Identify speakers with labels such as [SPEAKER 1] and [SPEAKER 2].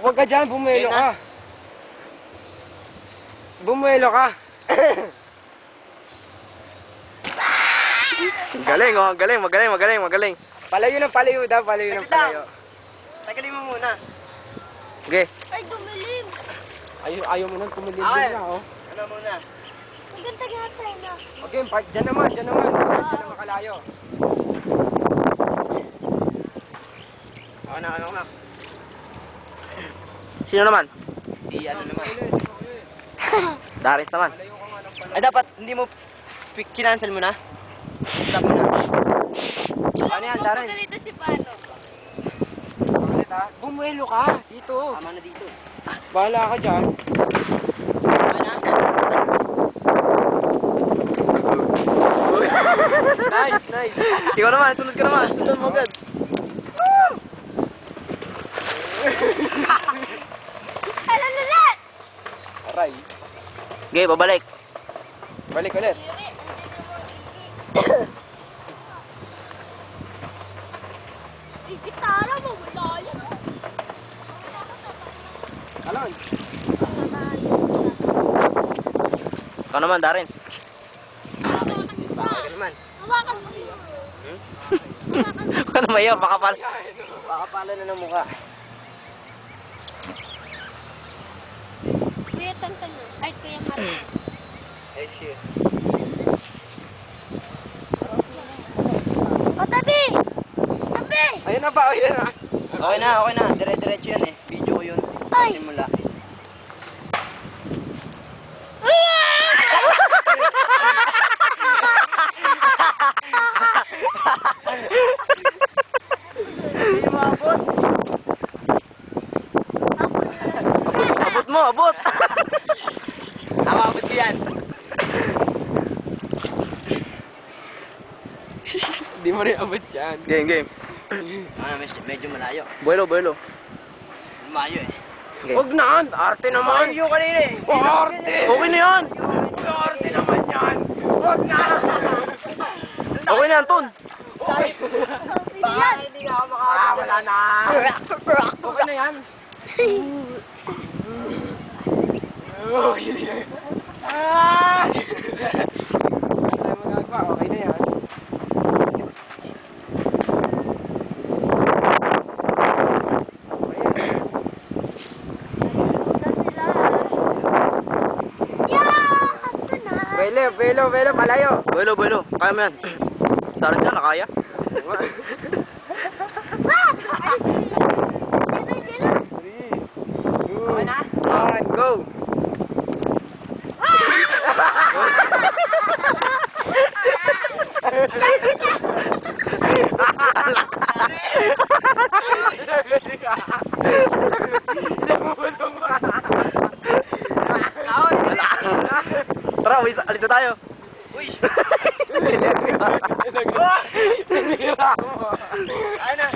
[SPEAKER 1] Huwag ka dyan, bumuelo ka. Bumuelo ka.
[SPEAKER 2] Galing oh, magaling.
[SPEAKER 1] Palayo ng palayo daw, palayo ng palayo.
[SPEAKER 2] Tagalin mo muna.
[SPEAKER 1] Okay.
[SPEAKER 3] Ay, dumilim.
[SPEAKER 1] Ayaw mo nang kumilim
[SPEAKER 2] Okay.
[SPEAKER 1] na, oh.
[SPEAKER 2] Ano muna?
[SPEAKER 3] Ang ganda nga tayo na.
[SPEAKER 1] Okay, dyan naman. Dyan naman kalayo.
[SPEAKER 2] Ako na. Sino naman? Si ano naman? Daris naman.
[SPEAKER 1] Palayo ka nga ng palayo.
[SPEAKER 2] Ay, dapat hindi mo kinancel mo na? Stop mo na. Ano yan, Daris?
[SPEAKER 3] Pagkalito si Pano.
[SPEAKER 1] Ulit, ha? Bumuelo ka. Dito.
[SPEAKER 2] Tama na dito.
[SPEAKER 1] Bahala ka dyan.
[SPEAKER 2] Nice. Ikaw naman, sunod ka naman. Sunod mo agad.
[SPEAKER 3] Alam na lahat!
[SPEAKER 1] Aray.
[SPEAKER 2] Okay, babalik.
[SPEAKER 1] Balik ulit.
[SPEAKER 3] Gitara mo, wala yan.
[SPEAKER 1] Alon.
[SPEAKER 2] Ikaw naman, Darin.
[SPEAKER 3] Hawakan
[SPEAKER 2] naman.
[SPEAKER 3] Hawakan mo.
[SPEAKER 2] Huwag ka na mayo, baka pala na ng mukha.
[SPEAKER 3] Kuya Tantan. Ay, Kuya Martin.
[SPEAKER 2] Hey, cheers.
[SPEAKER 3] O, tabi! Tabi!
[SPEAKER 1] Ayun na ba? Ayun na.
[SPEAKER 2] Okay na. Dire-diretso yan eh. Video ko yun.
[SPEAKER 3] Ay!
[SPEAKER 2] Simula. Hindi mo abot. Abot. Abot ko yan.
[SPEAKER 1] Hindi mo rin abot yan.
[SPEAKER 2] Game. Medyo malayo. Buelo. Malayo eh. Okay.
[SPEAKER 1] Huwag na. Arte naman.
[SPEAKER 2] Yung kanina eh.
[SPEAKER 1] Arte.
[SPEAKER 2] Okay na yan.
[SPEAKER 1] Arte naman yan. Huwag na.
[SPEAKER 2] Okay na yan, Ton.
[SPEAKER 1] Baka hindi ka ako wala na. Okay na yan. Wala magagawa. Okay na yan. Belo, palayo.
[SPEAKER 2] Buelo. Kaya mo yan. Daran dyan, nakaya.
[SPEAKER 1] Okay na? Alright, go.
[SPEAKER 2] Tara, alis na tayo. Uy!
[SPEAKER 1] Nagira mo.
[SPEAKER 2] Ayun na.